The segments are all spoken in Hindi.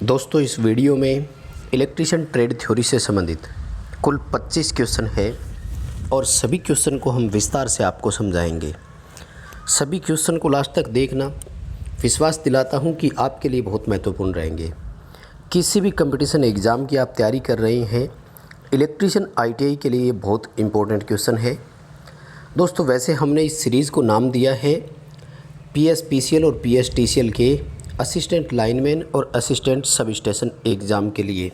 दोस्तों इस वीडियो में इलेक्ट्रिशियन ट्रेड थ्योरी से संबंधित कुल 25 क्वेश्चन है और सभी क्वेश्चन को हम विस्तार से आपको समझाएंगे। सभी क्वेश्चन को लास्ट तक देखना, विश्वास दिलाता हूं कि आपके लिए बहुत महत्वपूर्ण रहेंगे। किसी भी कंपटीशन एग्ज़ाम की आप तैयारी कर रहे हैं, इलेक्ट्रिशियन ITI के लिए ये बहुत इंपॉर्टेंट क्वेश्चन है। दोस्तों वैसे हमने इस सीरीज़ को नाम दिया है PSPCL और PSTCL के असिस्टेंट लाइनमैन और असिस्टेंट सब स्टेशन एग्ज़ाम के लिए।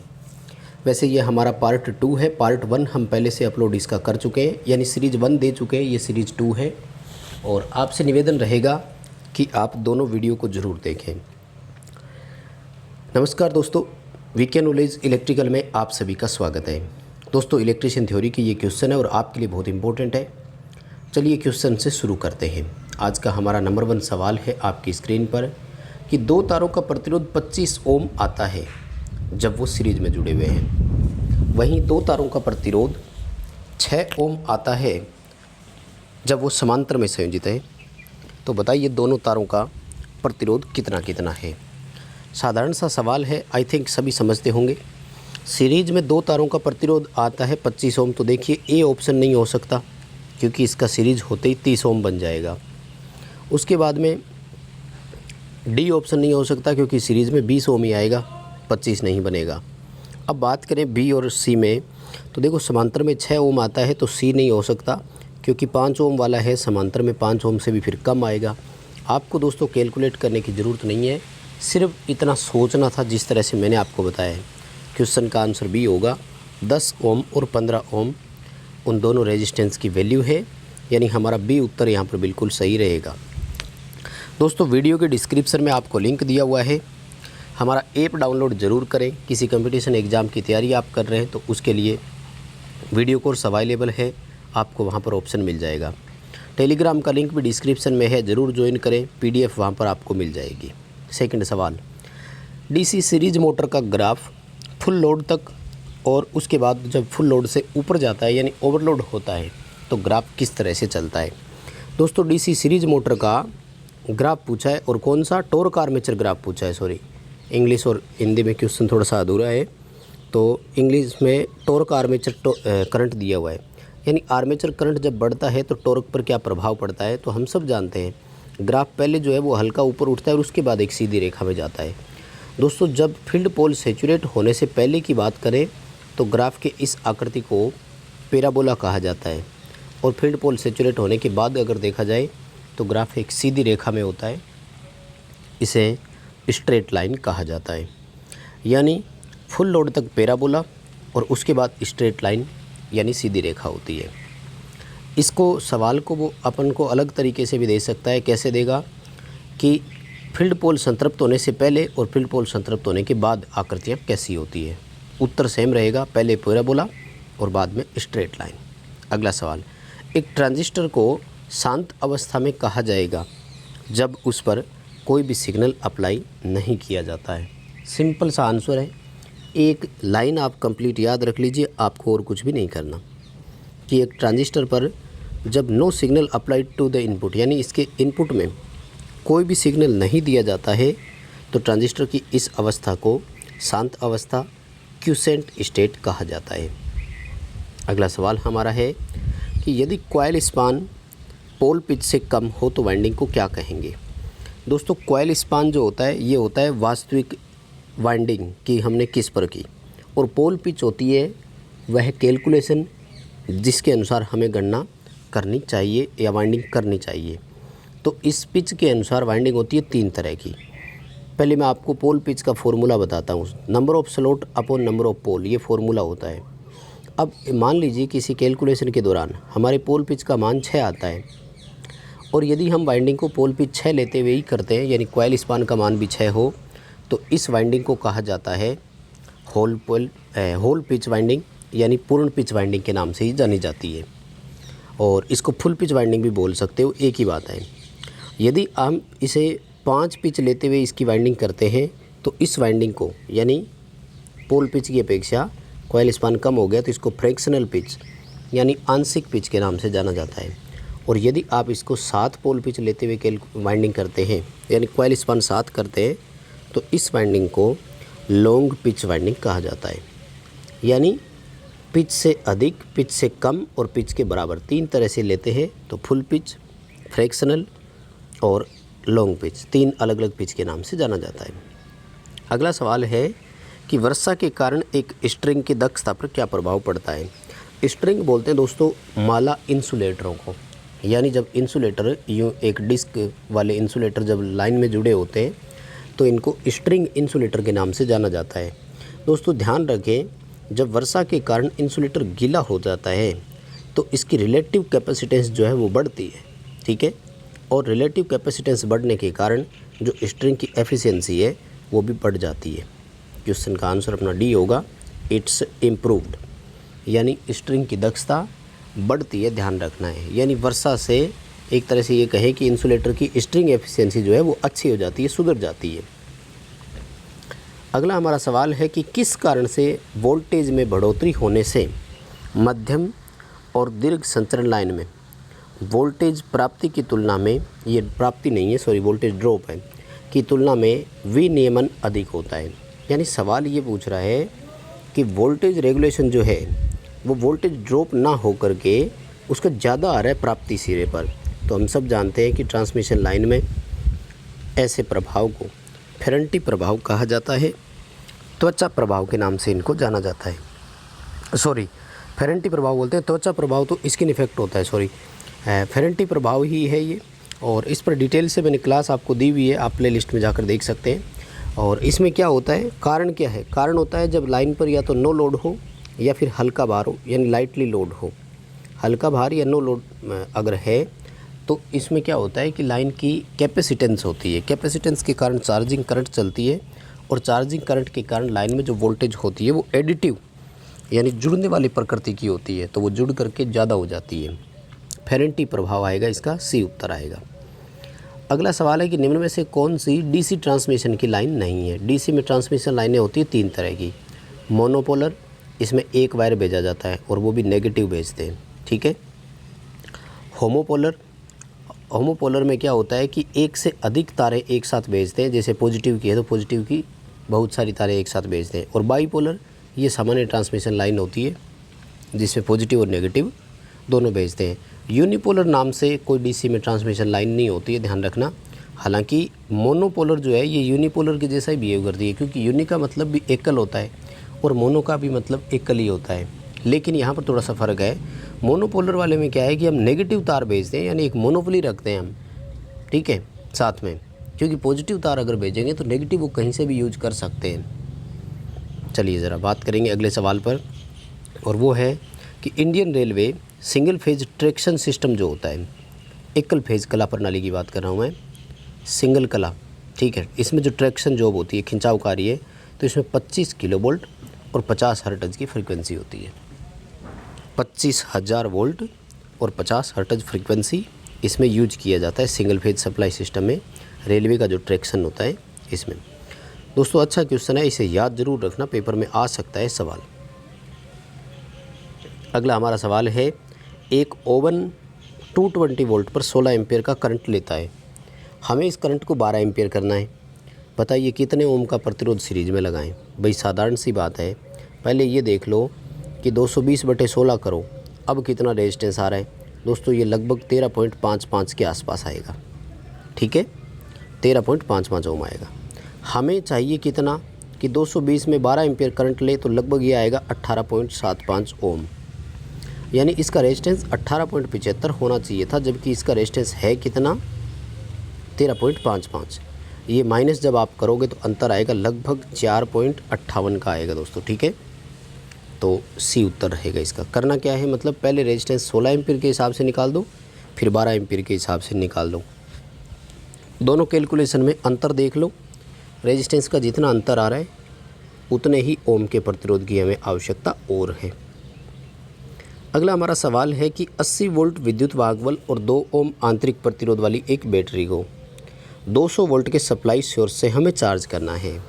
वैसे ये हमारा पार्ट 2 है। पार्ट 1 हम पहले से अपलोड इसका कर चुके हैं, यानी सीरीज़ 1 दे चुके हैं, ये सीरीज़ 2 है। और आपसे निवेदन रहेगा कि आप दोनों वीडियो को ज़रूर देखें। नमस्कार दोस्तों, वीके नॉलेज इलेक्ट्रिकल में आप सभी का स्वागत है। दोस्तों इलेक्ट्रिशियन थ्योरी की ये क्वेश्चन है और आपके लिए बहुत इंपॉर्टेंट है। चलिए क्वेश्चन से शुरू करते हैं। आज का हमारा नंबर 1 सवाल है आपकी स्क्रीन पर कि दो तारों का प्रतिरोध 25 ओम आता है जब वो सीरीज में जुड़े हुए हैं, वहीं दो तारों का प्रतिरोध 6 ओम आता है जब वो समांतर में संयोजित है। तो बताइए दोनों तारों का प्रतिरोध कितना कितना है। साधारण सा सवाल है, आई थिंक सभी समझते होंगे। सीरीज में दो तारों का प्रतिरोध आता है 25 ओम, तो देखिए ए ऑप्शन नहीं हो सकता क्योंकि इसका सीरीज होते ही 30 ओम बन जाएगा। उसके बाद में डी ऑप्शन नहीं हो सकता क्योंकि सीरीज़ में 20 ओम ही आएगा, 25 नहीं बनेगा। अब बात करें बी और सी में, तो देखो समांतर में 6 ओम आता है तो सी नहीं हो सकता क्योंकि 5 ओम वाला है, समांतर में 5 ओम से भी फिर कम आएगा। आपको दोस्तों कैलकुलेट करने की ज़रूरत नहीं है, सिर्फ इतना सोचना था जिस तरह से मैंने आपको बताया है। क्वेश्चन का आंसर बी होगा। 10 ओम और 15 ओम उन दोनों रेजिस्टेंस की वैल्यू है, यानी हमारा बी उत्तर यहाँ पर बिल्कुल सही रहेगा। दोस्तों वीडियो के डिस्क्रिप्शन में आपको लिंक दिया हुआ है, हमारा ऐप डाउनलोड ज़रूर करें। किसी कंपटीशन एग्ज़ाम की तैयारी आप कर रहे हैं तो उसके लिए वीडियो कोर्स अवेलेबल है, आपको वहां पर ऑप्शन मिल जाएगा। टेलीग्राम का लिंक भी डिस्क्रिप्शन में है, ज़रूर ज्वाइन करें, PDF वहां पर आपको मिल जाएगी। सेकंड सवाल, DC सीरीज मोटर का ग्राफ फुल लोड तक और उसके बाद जब फुल लोड से ऊपर जाता है यानी ओवरलोड होता है तो ग्राफ किस तरह से चलता है। दोस्तों DC सीरीज मोटर का ग्राफ पूछा है और कौन सा, टॉर्क आर्मेचर ग्राफ पूछा है। सॉरी, इंग्लिश और हिंदी में क्वेश्चन थोड़ा सा अधूरा है, तो इंग्लिश में टॉर्क आर्मेचर करंट दिया हुआ है, यानी आर्मेचर करंट जब बढ़ता है तो टॉर्क पर क्या प्रभाव पड़ता है। तो हम सब जानते हैं ग्राफ पहले जो है वो हल्का ऊपर उठता है और उसके बाद एक सीधी रेखा में जाता है। दोस्तों जब फील्ड पोल सैचुरेट होने से पहले की बात करें तो ग्राफ के इस आकृति को पैराबोला कहा जाता है, और फील्ड पोल सैचुरेट होने के बाद अगर देखा जाए तो ग्राफ एक सीधी रेखा में होता है, इसे स्ट्रेट लाइन कहा जाता है। यानी फुल लोड तक पैराबोला और उसके बाद स्ट्रेट लाइन यानी सीधी रेखा होती है। इसको सवाल को वो अपन को अलग तरीके से भी दे सकता है। कैसे देगा कि फील्ड पोल संतृप्त होने से पहले और फील्ड पोल संतृप्त होने के बाद आकृतियाँ कैसी होती है। उत्तर सेम रहेगा, पहले पैराबोला और बाद में स्ट्रेट लाइन। अगला सवाल, एक ट्रांजिस्टर को शांत अवस्था में कहा जाएगा जब उस पर कोई भी सिग्नल अप्लाई नहीं किया जाता है। सिंपल सा आंसर है, एक लाइन आप कंप्लीट याद रख लीजिए, आपको और कुछ भी नहीं करना, कि एक ट्रांजिस्टर पर जब no signal applied to the input, यानी इसके इनपुट में कोई भी सिग्नल नहीं दिया जाता है तो ट्रांजिस्टर की इस अवस्था को शांत अवस्था, क्यूसेंट स्टेट कहा जाता है। अगला सवाल हमारा है कि यदि कॉइल स्पान पोल पिच से कम हो तो वाइंडिंग को क्या कहेंगे। दोस्तों कॉइल स्पान जो होता है ये होता है वास्तविक वाइंडिंग की हमने किस पर की, और पोल पिच होती है वह कैलकुलेशन जिसके अनुसार हमें गणना करनी चाहिए या वाइंडिंग करनी चाहिए। तो इस पिच के अनुसार वाइंडिंग होती है 3 तरह की। पहले मैं आपको पोल पिच का फॉर्मूला बताता हूँ, number of slot upon number of pole, ये फॉर्मूला होता है। अब मान लीजिए किसी कैलकुलेशन के दौरान हमारे पोल पिच का मान 6 आता है और यदि हम वाइंडिंग को पोल पिच 6 लेते हुए ही करते हैं, यानी कॉइल स्पान का मान भी 6 हो, तो इस वाइंडिंग को कहा जाता है होल पिच वाइंडिंग, यानी पूर्ण पिच वाइंडिंग के नाम से ही जानी जाती है। और इसको फुल पिच वाइंडिंग भी बोल सकते हो, एक ही बात है। यदि हम इसे 5 पिच लेते हुए इसकी वाइंडिंग करते हैं तो इस वाइंडिंग को, यानी पोल पिच की अपेक्षा कॉइल स्पान कम हो गया तो इसको फ्रैक्शनल पिच यानी आंशिक पिच के नाम से जाना जाता है। और यदि आप इसको 7 पोल पिच लेते हुए वाइंडिंग करते हैं, यानी कॉइल स्पान 7 करते हैं, तो इस वाइंडिंग को लॉन्ग पिच वाइंडिंग कहा जाता है। यानी पिच से अधिक, पिच से कम और पिच के बराबर, तीन तरह से लेते हैं तो फुल पिच, फ्रैक्शनल और लॉन्ग पिच, तीन अलग अलग पिच के नाम से जाना जाता है। अगला सवाल है कि वर्षा के कारण एक स्ट्रिंग की दक्षता पर क्या प्रभाव पड़ता है। स्ट्रिंग बोलते हैं दोस्तों माला इंसुलेटरों को। यानी जब इंसुलेटर यूँ एक डिस्क वाले इंसुलेटर जब लाइन में जुड़े होते हैं तो इनको स्ट्रिंग इंसुलेटर के नाम से जाना जाता है। दोस्तों ध्यान रखें, जब वर्षा के कारण इंसुलेटर गीला हो जाता है तो इसकी रिलेटिव कैपेसिटेंस जो है वो बढ़ती है, ठीक है। और रिलेटिव कैपेसिटेंस बढ़ने के कारण जो स्ट्रिंग की एफिशिएंसी है वो भी बढ़ जाती है। क्वेश्चन का आंसर अपना डी होगा, इट्स इम्प्रूव्ड। यानी स्ट्रिंग की दक्षता बढ़ती है, ध्यान रखना है। यानी वर्षा से एक तरह से ये कहें कि इंसुलेटर की स्ट्रिंग एफिशिएंसी जो है वो अच्छी हो जाती है, सुधर जाती है। अगला हमारा सवाल है कि किस कारण से वोल्टेज में बढ़ोतरी होने से मध्यम और दीर्घ संचरण लाइन में वोल्टेज प्राप्ति की तुलना में, ये प्राप्ति नहीं है सॉरी वोल्टेज ड्रॉप है, की तुलना में विनियमन अधिक होता है। यानी सवाल ये पूछ रहा है कि वोल्टेज रेगुलेशन जो है वो वोल्टेज ड्रॉप ना हो करके उसका ज़्यादा आ रहा है प्राप्ति सिरे पर। तो हम सब जानते हैं कि ट्रांसमिशन लाइन में ऐसे प्रभाव को फेरेंटी प्रभाव कहा जाता है। त्वचा प्रभाव के नाम से इनको जाना जाता है। सॉरी, फेरेंटी प्रभाव बोलते हैं, त्वचा प्रभाव तो स्किन इफेक्ट होता है, सॉरी फेरेंटी प्रभाव ही है ये। और इस पर डिटेल से मैंने क्लास आपको दी हुई है, आप प्ले लिस्ट में जाकर देख सकते हैं। और इसमें क्या होता है, कारण क्या है, कारण होता है जब लाइन पर या तो नो लोड हो या फिर हल्का भार हो, यानी लाइटली लोड हो। हल्का भार या नो लोड अगर है तो इसमें क्या होता है कि लाइन की कैपेसिटेंस होती है, कैपेसिटेंस के कारण चार्जिंग करंट चलती है और चार्जिंग करंट के कारण लाइन में जो वोल्टेज होती है वो एडिटिव यानी जुड़ने वाली प्रकृति की होती है, तो वो जुड़ करके ज़्यादा हो जाती है। फेरेंटी प्रभाव आएगा, इसका सी उत्तर आएगा। अगला सवाल है कि निम्न में से कौन सी डीसी ट्रांसमिशन की लाइन नहीं है। डीसी में ट्रांसमिशन लाइनें होती है तीन तरह की। मोनोपोलर, इसमें एक वायर भेजा जाता है और वो भी नेगेटिव भेजते हैं, ठीक है। होमोपोलर, होमोपोलर में क्या होता है कि एक से अधिक तारे एक साथ भेजते हैं, जैसे पॉजिटिव की है तो पॉजिटिव की बहुत सारी तारे एक साथ भेजते हैं। और बाईपोलर, ये सामान्य ट्रांसमिशन लाइन होती है जिसमें पॉजिटिव और नेगेटिव दोनों भेजते हैं। यूनिपोलर नाम से कोई डीसी में ट्रांसमिशन लाइन नहीं होती है, ध्यान रखना। हालांकि मोनोपोलर जो है ये यूनिपोलर के जैसा ही बिहेव करती है, क्योंकि यूनि का मतलब भी एकल होता है और मोनो का भी मतलब एकल ही होता है। लेकिन यहाँ पर थोड़ा सा फ़र्क है। मोनोपोलर वाले में क्या है कि हम नेगेटिव तार भेजते हैं, यानी एक मोनोपोली रखते हैं हम, ठीक है, साथ में, क्योंकि पॉजिटिव तार अगर भेजेंगे तो नेगेटिव वो कहीं से भी यूज कर सकते हैं। चलिए ज़रा बात करेंगे अगले सवाल पर, और वो है कि Indian railway single phase traction system जो होता है, एकल फेज कला प्रणाली की बात कर रहा हूँ मैं, सिंगल कला, ठीक है। इसमें जो ट्रैक्शन जॉब होती है, खिंचाव कार्य है, तो इसमें 25 किलोवोल्ट और 50 हर्ट्ज की फ्रीक्वेंसी होती है। 25,000 वोल्ट और 50 हर्ट्ज फ्रीक्वेंसी इसमें यूज किया जाता है सिंगल फेज सप्लाई सिस्टम में, रेलवे का जो ट्रैक्शन होता है इसमें। दोस्तों अच्छा क्वेश्चन है, इसे याद जरूर रखना, पेपर में आ सकता है सवाल। अगला हमारा सवाल है, एक ओवन 220 वोल्ट पर 16 एम्पियर का करंट लेता है। हमें इस करंट को 12 एम्पियर करना है। बताइए कितने ओम का प्रतिरोध सीरीज में लगाएं। भाई साधारण सी बात है, पहले ये देख लो कि 220/16 करो, अब कितना रेजिस्टेंस आ रहा है। दोस्तों ये लगभग 13.55 के आसपास आएगा, ठीक है, 13.55 ओम आएगा। हमें चाहिए कितना कि 220 में 12 एम्पियर करंट ले, तो लगभग ये आएगा 18.75 ओम। यानी इसका रेजिस्टेंस 18.75 होना चाहिए था, जबकि इसका रेजिस्टेंस है कितना, 13.55। ये माइनस जब आप करोगे तो अंतर आएगा लगभग 4.58 का आएगा दोस्तों, ठीक है। तो सी उत्तर रहेगा इसका। करना क्या है, मतलब पहले रेजिस्टेंस 16 एम्पीयर के हिसाब से निकाल दो, फिर 12 एम्पीयर के हिसाब से निकाल दो। दोनों कैलकुलेशन में अंतर देख लो, रेजिस्टेंस का जितना अंतर आ रहा है उतने ही ओम के प्रतिरोध की हमें आवश्यकता और है। अगला हमारा सवाल है कि 80 वोल्ट विद्युत वाहक और 2 ओम आंतरिक प्रतिरोध वाली एक बैटरी को 200 वोल्ट के सप्लाई सोर्स से हमें चार्ज करना है।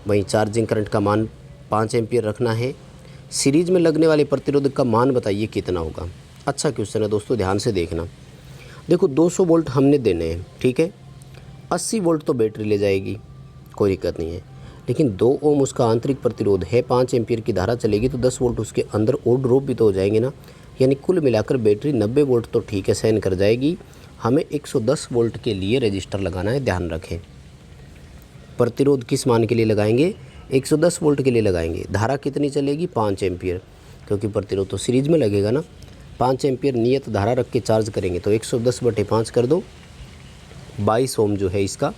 वहीं चार्जिंग करंट का मान 5 एम्पीयर रखना है। सीरीज में लगने वाले प्रतिरोध का मान बताइए कितना होगा। अच्छा क्वेश्चन है दोस्तों, ध्यान से देखना। देखो 200 वोल्ट हमने देने हैं, ठीक है, 80 वोल्ट तो बैटरी ले जाएगी, कोई दिक्कत नहीं है। लेकिन 2 ओम उसका आंतरिक प्रतिरोध है, 5 एम्पीयर की धारा चलेगी तो 10 वोल्ट उसके अंदर और ड्रॉप भी तो हो जाएंगे ना। यानी कुल मिलाकर बैटरी 90 वोल्ट तो ठीक है सहन कर जाएगी। हमें 110 वोल्ट के लिए रजिस्टर लगाना है, ध्यान रखें। प्रतिरोध किस मान के लिए लगाएंगे? 110 वोल्ट के लिए लगाएंगे। धारा कितनी चलेगी? 5 एम्पीयर, क्योंकि प्रतिरोध तो सीरीज में लगेगा ना। 5 एम्पीयर नियत धारा रख के चार्ज करेंगे तो 110/5 कर दो, 22 ओम जो है इसका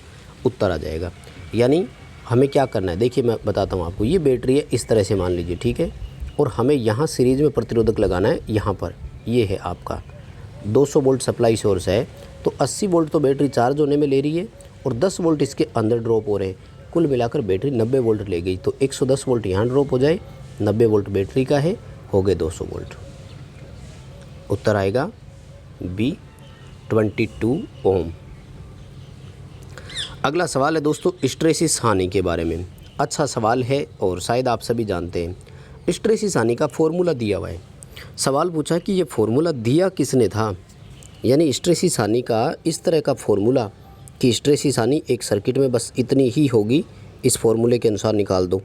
उत्तर आ जाएगा। यानी हमें क्या करना है, देखिए मैं बताता हूँ आपको। ये बैटरी है, इस तरह से मान लीजिए, ठीक है। और हमें यहाँ सीरीज में प्रतिरोधक लगाना है, यहाँ पर ये है आपका 200 वोल्ट सप्लाई सोर्स है, तो 80 वोल्ट तो बैटरी चार्ज होने में ले रही है और 10 वोल्ट इसके अंदर ड्रॉप हो रहे हैं। कुल मिलाकर बैटरी 90 वोल्ट ले गई, तो 110 वोल्ट यहाँ ड्रॉप हो जाए, 90 वोल्ट बैटरी का है, हो गए 200 वोल्ट। उत्तर आएगा बी 22 ओम। अगला सवाल है दोस्तों हिस्टैरिसीस हानि के बारे में। अच्छा सवाल है और शायद आप सभी जानते हैं। हिस्टैरिसीस हानि का फॉर्मूला दिया हुआ है। सवाल पूछा कि ये फॉर्मूला दिया किसने था, यानी हिस्टैरिसीस हानि का इस तरह का फॉर्मूला कि हिस्टैरिसीस हानि एक सर्किट में बस इतनी ही होगी, इस फॉर्मूले के अनुसार निकाल दो।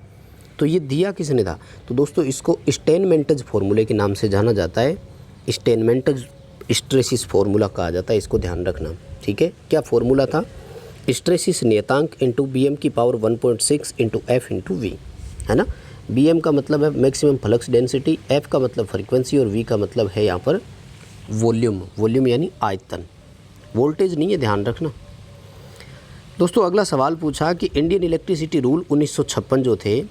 तो ये दिया किसने था? तो दोस्तों इसको स्टेनमेंटज फॉर्मूले के नाम से जाना जाता है। स्टेनमेंटज हिस्टैरिसीस फॉर्मूला कहा जाता है, इसको ध्यान रखना, ठीक है। क्या फॉर्मूला था? हिस्टैरिसीस नियतांक इंटू BM की power 1.6 into F into V, है ना। BM का मतलब है मैक्सिमम फ्लक्स डेंसिटी, F का मतलब फ्रीक्वेंसी और V का मतलब है यहाँ पर वॉल्यूम। वॉल्यूम यानी आयतन, वोल्टेज नहीं है, ध्यान रखना। दोस्तों अगला सवाल पूछा कि इंडियन इलेक्ट्रिसिटी रूल 1956 जो थे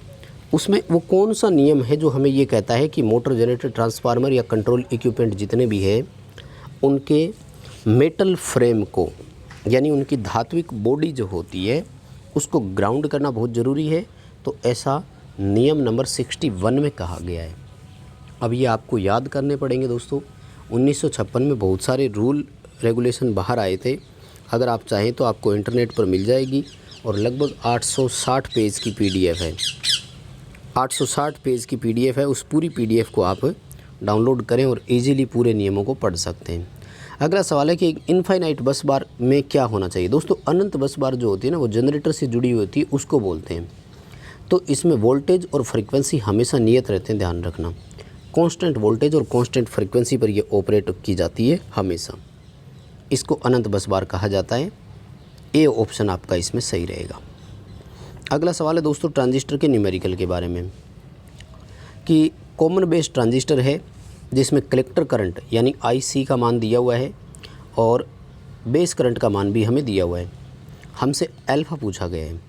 उसमें वो कौन सा नियम है जो हमें ये कहता है कि मोटर, जनरेटर, ट्रांसफार्मर या कंट्रोल इक्विपमेंट जितने भी हैं उनके मेटल फ्रेम को, यानी उनकी धात्विक बॉडी जो होती है उसको ग्राउंड करना बहुत ज़रूरी है। तो ऐसा नियम नंबर 61 में कहा गया है। अब ये आपको याद करने पड़ेंगे दोस्तों। 1956 में बहुत सारे रूल रेगुलेशन बाहर आए थे, अगर आप चाहें तो आपको इंटरनेट पर मिल जाएगी और लगभग 860 पेज की PDF है। 860 पेज की PDF है, उस पूरी PDF को आप डाउनलोड करें और इजीली पूरे नियमों को पढ़ सकते हैं। अगला सवाल है कि एक इनफाइनाइट बस बार में क्या होना चाहिए? दोस्तों अनंत बस बार जो होती है ना वो जनरेटर से जुड़ी हुई होती है, उसको बोलते हैं। तो इसमें वोल्टेज और फ्रीक्वेंसी हमेशा नियत रहते हैं, ध्यान रखना। कांस्टेंट वोल्टेज और कांस्टेंट फ्रीक्वेंसी पर ये ऑपरेट की जाती है हमेशा। इसको अनंत बस बार कहा जाता है। ए ऑप्शन आपका इसमें सही रहेगा। अगला सवाल है दोस्तों ट्रांजिस्टर के न्यूमेरिकल के बारे में कि कॉमन बेस ट्रांजिस्टर है जिसमें कलेक्टर करंट यानी IC का मान दिया हुआ है और बेस करंट का मान भी हमें दिया हुआ है। हमसे अल्फ़ा पूछा गया है।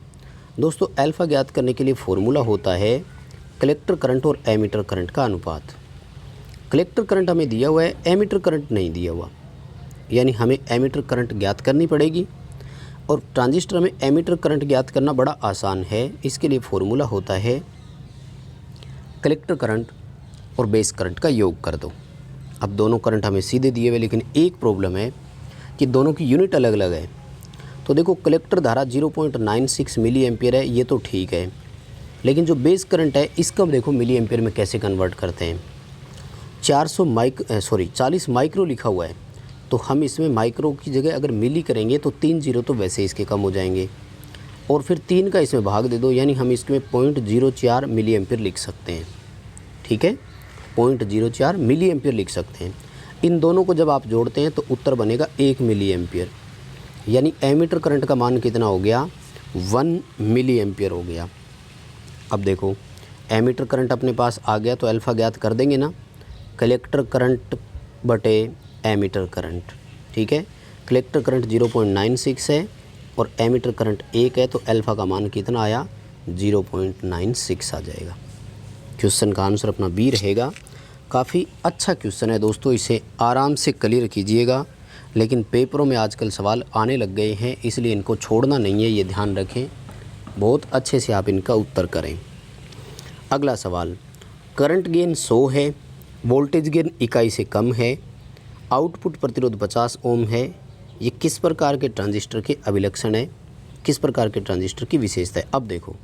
दोस्तों अल्फ़ा ज्ञात करने के लिए फ़ॉर्मूला होता है कलेक्टर करंट और एमीटर करंट का अनुपात। कलेक्टर करंट हमें दिया हुआ है, एमीटर करंट नहीं दिया हुआ, यानी हमें एमीटर करंट ज्ञात करनी पड़ेगी। और ट्रांजिस्टर में एमीटर करंट ज्ञात करना बड़ा आसान है। इसके लिए फ़ॉर्मूला होता है कलेक्टर करंट और बेस करंट का योग कर दो। अब दोनों करंट हमें सीधे दिए हुए, लेकिन एक प्रॉब्लम है कि दोनों की यूनिट अलग अलग है। तो देखो कलेक्टर धारा 0.96 मिली एम्पियर है, ये तो ठीक है, लेकिन जो बेस करंट है इसका देखो मिली एम्पियर में कैसे कन्वर्ट करते हैं। 40 माइक्रो लिखा हुआ है, तो हम इसमें माइक्रो की जगह अगर मिली करेंगे तो 3 जीरो तो वैसे इसके कम हो जाएंगे और फिर 3 का इसमें भाग दे दो, यानी हम इसमें 0.04 मिली एम्पियर लिख सकते हैं, ठीक है। 0.04 मिली एम्पियर लिख सकते हैं। इन दोनों को जब आप जोड़ते हैं तो उत्तर बनेगा 1 मिली एम्पियर, यानी एमीटर करंट का मान कितना हो गया? 1 मिली एम्पियर हो गया। अब देखो एमीटर करंट अपने पास आ गया तो अल्फ़ा ज्ञात कर देंगे ना, कलेक्टर करंट बटे एमीटर करंट, ठीक है। कलेक्टर करंट 0.96 है और एमीटर करंट 1 है, तो अल्फ़ा का मान कितना आया? 0.96 आ जाएगा। क्वेश्चन का आंसर अपना बी रहेगा। काफ़ी अच्छा क्वेश्चन है दोस्तों, इसे आराम से क्लियर कीजिएगा। लेकिन पेपरों में आजकल सवाल आने लग गए हैं, इसलिए इनको छोड़ना नहीं है, ये ध्यान रखें। बहुत अच्छे से आप इनका उत्तर करें। अगला सवाल, करंट गेन 100 है, वोल्टेज गेन इकाई से कम है, आउटपुट प्रतिरोध 50 ओम है। ये किस प्रकार के ट्रांजिस्टर के अभिलक्षण है, किस प्रकार के ट्रांजिस्टर की विशेषता है? अब देखो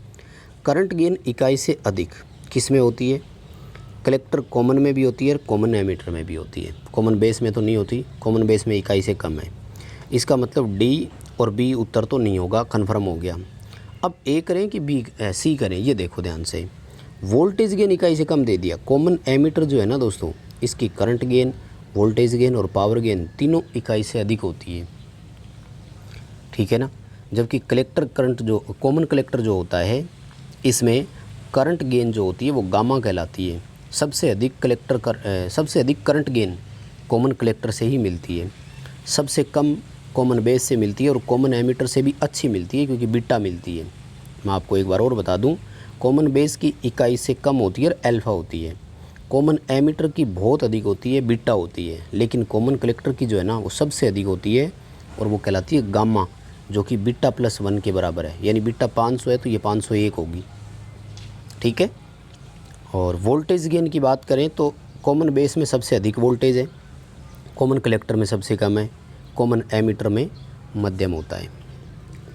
करंट गेन इकाई से अधिक किस में होती है? कलेक्टर कॉमन में भी होती है और कॉमन एमीटर में भी होती है। कॉमन बेस में तो नहीं होती, कॉमन बेस में इकाई से कम है। इसका मतलब डी और बी उत्तर तो नहीं होगा, कन्फर्म हो गया। अब ए करें कि बी सी करें, ये देखो ध्यान से। वोल्टेज गेन इकाई से कम दे दिया। कॉमन एमीटर जो है ना दोस्तों, इसकी करंट गेन, वोल्टेज गेन और पावर गेन तीनों इकाई से अधिक होती है, ठीक है ना। जबकि कलेक्टर करंट जो कॉमन कलेक्टर जो होता है, इसमें करंट गेन जो होती है वो गामा कहलाती है। सबसे अधिक करंट गेन कॉमन कलेक्टर से ही मिलती है, सबसे कम कॉमन बेस से मिलती है और कॉमन एमीटर से भी अच्छी मिलती है क्योंकि बीटा मिलती है। मैं आपको एक बार और बता दूं, कॉमन बेस की इकाई से कम होती है और अल्फा होती है। कॉमन एमीटर की बहुत अधिक होती है, बीटा होती है। लेकिन कॉमन कलेक्टर की जो है ना वो सबसे अधिक होती है और वो कहलाती है गामा, जो कि बीटा +1 के बराबर है। यानी बीटा 500 है तो ये 501 होगी, ठीक है। और वोल्टेज गेन की बात करें तो कॉमन बेस में सबसे अधिक वोल्टेज है, कॉमन कलेक्टर में सबसे कम है, कॉमन एमीटर में मध्यम होता है।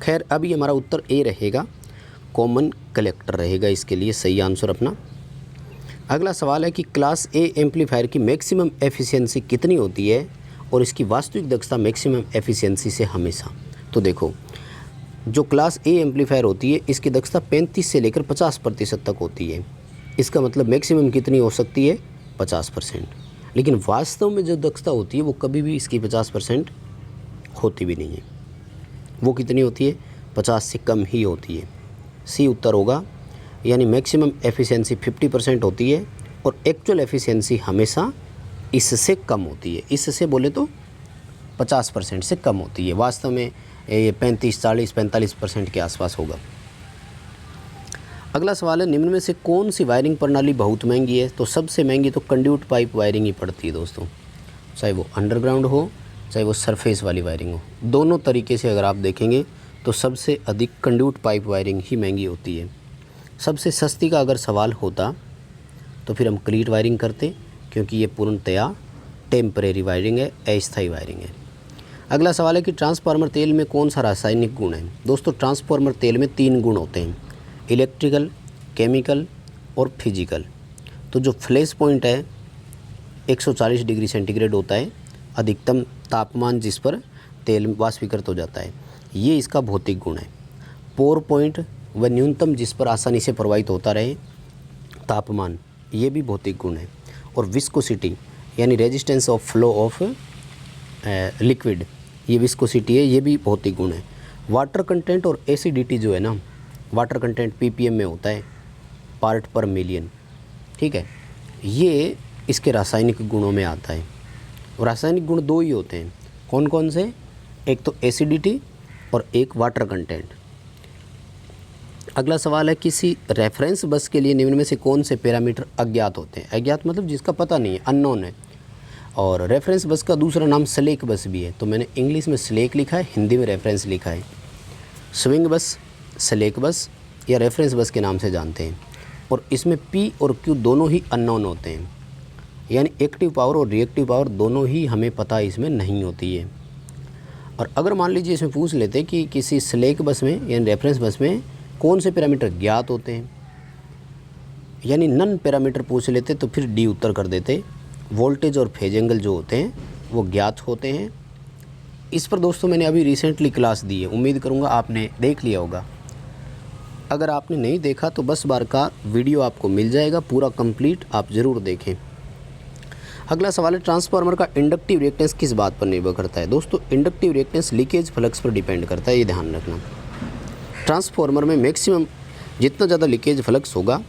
खैर अभी हमारा उत्तर ए रहेगा, कॉमन कलेक्टर रहेगा इसके लिए सही आंसर अपना। अगला सवाल है कि क्लास ए एम्पलीफायर की मैक्सिमम एफिशिएंसी कितनी होती है और इसकी वास्तविक दक्षता मैक्सिमम एफिशिएंसी से हमेशा। तो देखो, जो क्लास ए एम्पलीफायर होती है इसकी दक्षता 35 से लेकर 50% तक होती है। इसका मतलब मैक्सिमम कितनी हो सकती है, 50%। लेकिन वास्तव में जो दक्षता होती है वो कभी भी इसकी 50% होती भी नहीं है। वो कितनी होती है, 50 से कम ही होती है। सी उत्तर होगा। यानी मैक्सिमम एफिशिएंसी 50% होती है और एक्चुअल एफिशिएंसी हमेशा इससे कम होती है। इससे बोले तो 50% से कम होती है। वास्तव में ये 35, 40, 45% के आसपास होगा। अगला सवाल है, निम्न में से कौन सी वायरिंग प्रणाली बहुत महंगी है। तो सबसे महंगी तो कंड्यूट पाइप वायरिंग ही पड़ती है दोस्तों, चाहे वो अंडरग्राउंड हो चाहे वो सरफेस वाली वायरिंग हो। दोनों तरीके से अगर आप देखेंगे तो सबसे अधिक कंड्यूट पाइप वायरिंग ही महंगी होती है। सबसे सस्ती का अगर सवाल होता तो फिर हम क्लीट वायरिंग करते, क्योंकि ये पूर्णतया टेम्परेरी वायरिंग है, अस्थायी वायरिंग है। अगला सवाल है कि ट्रांसफार्मर तेल में कौन सा रासायनिक गुण है। दोस्तों ट्रांसफार्मर तेल में 3 गुण होते हैं, इलेक्ट्रिकल, केमिकल और फिजिकल। तो जो फ्लैश पॉइंट है 140 डिग्री सेंटीग्रेड होता है, अधिकतम तापमान जिस पर तेल वाष्पीकृत हो जाता है, ये इसका भौतिक गुण है। पोर पॉइंट व न्यूनतम जिस पर आसानी से प्रवाहित होता रहे तापमान, ये भी भौतिक गुण है। और विस्कोसिटी यानी resistance of flow of liquid, ये विस्कोसिटी है, ये भी भौतिक गुण है। वाटर कंटेंट और एसिडिटी जो है ना, वाटर कंटेंट ppm में होता है, पार्ट पर मिलियन, ठीक है। ये इसके रासायनिक गुणों में आता है। और रासायनिक गुण 2 ही होते हैं, कौन कौन से, एक तो एसिडिटी और एक वाटर कंटेंट। अगला सवाल है, किसी रेफरेंस बस के लिए निम्न में से कौन से पैरामीटर अज्ञात होते हैं। अज्ञात मतलब जिसका पता नहीं है, अननोन है। और रेफरेंस बस का दूसरा नाम स्लैक बस भी है। तो मैंने इंग्लिश में स्लैक लिखा है, हिंदी में रेफरेंस लिखा है। स्विंग बस, स्लैक बस या रेफरेंस बस के नाम से जानते हैं। और इसमें P और Q दोनों ही अननोन होते हैं, यानी एक्टिव पावर और रिएक्टिव पावर दोनों ही हमें पता इसमें नहीं होती है। और अगर मान लीजिए इसमें पूछ लेते कि किसी स्लैक बस में यानी रेफरेंस बस में कौन से पैरामीटर ज्ञात होते हैं, यानी नन पैरामीटर पूछ लेते तो फिर डी उत्तर कर देते। वोल्टेज और फेज एंगल जो होते हैं वो ज्ञात होते हैं। इस पर दोस्तों मैंने अभी रिसेंटली क्लास दी है, उम्मीद करूँगा आपने देख लिया होगा। अगर आपने नहीं देखा तो 10 बार का वीडियो आपको मिल जाएगा पूरा कंप्लीट, आप ज़रूर देखें। अगला सवाल है, ट्रांसफार्मर का इंडक्टिव रिएक्टेंस किस बात पर निर्भर करता है। दोस्तों इंडक्टिव रिएक्टेंस लीकेज फ्लक्स पर डिपेंड करता है, ये ध्यान रखना। ट्रांसफार्मर में मैक्सिमम जितना ज़्यादा लीकेज फ्लक्स होगा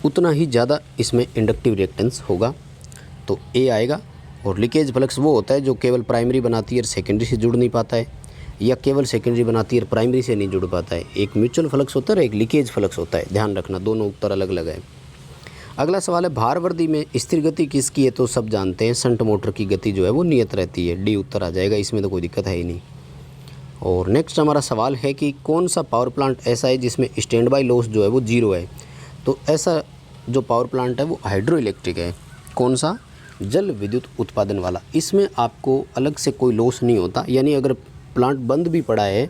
उतना ही ज़्यादा इसमें इंडक्टिव रिएक्टेंस होगा, तो ए आएगा। और लीकेज फ्लक्स वो होता है जो केवल प्राइमरी बनाती है और सेकेंडरी से जुड़ नहीं पाता है, या केवल सेकेंडरी बनाती है और प्राइमरी से नहीं जुड़ पाता है। एक म्यूचुअल फ्लक्स होता है और एक लीकेज फ्लक्स होता है, ध्यान रखना, दोनों उत्तर अलग अलग है। अगला सवाल है, भार वर्दी में स्थिर गति किसकी है। तो सब जानते हैं शंट मोटर की गति जो है वो नियत रहती है, डी उत्तर आ जाएगा, इसमें तो कोई दिक्कत है ही नहीं। और नेक्स्ट हमारा सवाल है कि कौन सा पावर प्लांट ऐसा है जिसमें स्टैंड बाई लॉस जो है वो 0 है। तो ऐसा जो पावर प्लांट है वो हाइड्रो इलेक्ट्रिक है। कौन सा, जल विद्युत उत्पादन वाला। इसमें आपको अलग से कोई लॉस नहीं होता, यानी अगर प्लांट बंद भी पड़ा है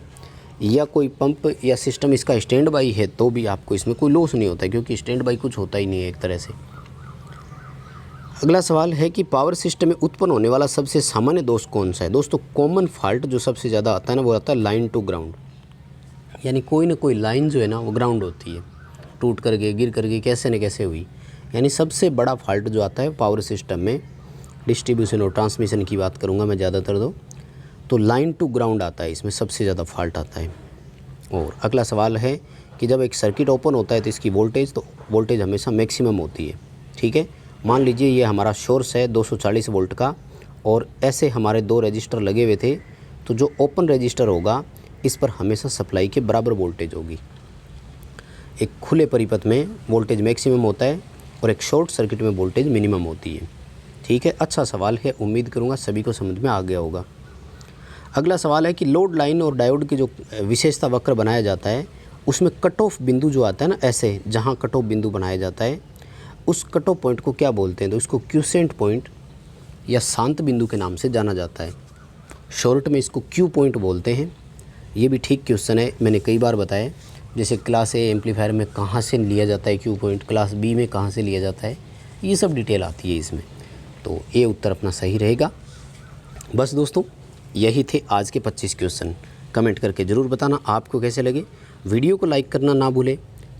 या कोई पंप या सिस्टम इसका स्टैंड बाई है तो भी आपको इसमें कोई लॉस नहीं होता, क्योंकि स्टैंड बाई कुछ होता ही नहीं है एक तरह से। अगला सवाल है कि पावर सिस्टम में उत्पन्न होने वाला सबसे सामान्य दोष कौन सा है। दोस्तों कॉमन फॉल्ट जो सबसे ज़्यादा आता है ना वो आता है लाइन टू ग्राउंड, यानी कोई ना कोई लाइन जो है ना वो ग्राउंड होती है, टूट करके गिर करके कैसे न कैसे हुई। यानी सबसे बड़ा फॉल्ट जो आता है पावर सिस्टम में, डिस्ट्रीब्यूशन और ट्रांसमिशन की बात करूँगा मैं ज़्यादातर तो लाइन टू ग्राउंड आता है, इसमें सबसे ज़्यादा फॉल्ट आता है। और अगला सवाल है कि जब एक सर्किट ओपन होता है तो इसकी वोल्टेज हमेशा मैक्सिमम होती है। ठीक है, मान लीजिए ये हमारा सोर्स है 240 वोल्ट का और ऐसे हमारे 2 रजिस्टर लगे हुए थे, तो जो ओपन रजिस्टर होगा इस पर हमेशा सप्लाई के बराबर वोल्टेज होगी। एक खुले परिपथ में वोल्टेज मैक्सिमम होता है और एक शॉर्ट सर्किट में वोल्टेज मिनिमम होती है। ठीक है, अच्छा सवाल है, उम्मीद करूँगा सभी को समझ में आ गया होगा। अगला सवाल है कि लोड लाइन और डायोड की जो विशेषता वक्र बनाया जाता है उसमें कट ऑफ बिंदु जो आता है ना, ऐसे जहाँ कट ऑफ बिंदु बनाया जाता है उस कट ऑफ पॉइंट को क्या बोलते हैं, तो इसको क्यूसेंट पॉइंट या शांत बिंदु के नाम से जाना जाता है। शॉर्ट में इसको क्यू पॉइंट बोलते हैं। ये भी ठीक क्वेश्चन है, मैंने कई बार बताया। जैसे क्लास ए एम्पलीफायर में कहाँ से लिया जाता है क्यू पॉइंट, क्लास बी में कहाँ से लिया जाता है, ये सब डिटेल आती है इसमें। तो ये उत्तर अपना सही रहेगा। बस दोस्तों, यही थे आज के 25 क्वेश्चन। कमेंट करके ज़रूर बताना आपको कैसे लगे। वीडियो को लाइक करना ना भूलें।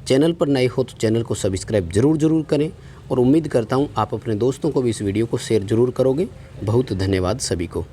चैनल पर नए हो तो चैनल को सब्सक्राइब ज़रूर करें और उम्मीद करता हूँ आप अपने दोस्तों को भी इस वीडियो को शेयर ज़रूर करोगे। बहुत धन्यवाद सभी को।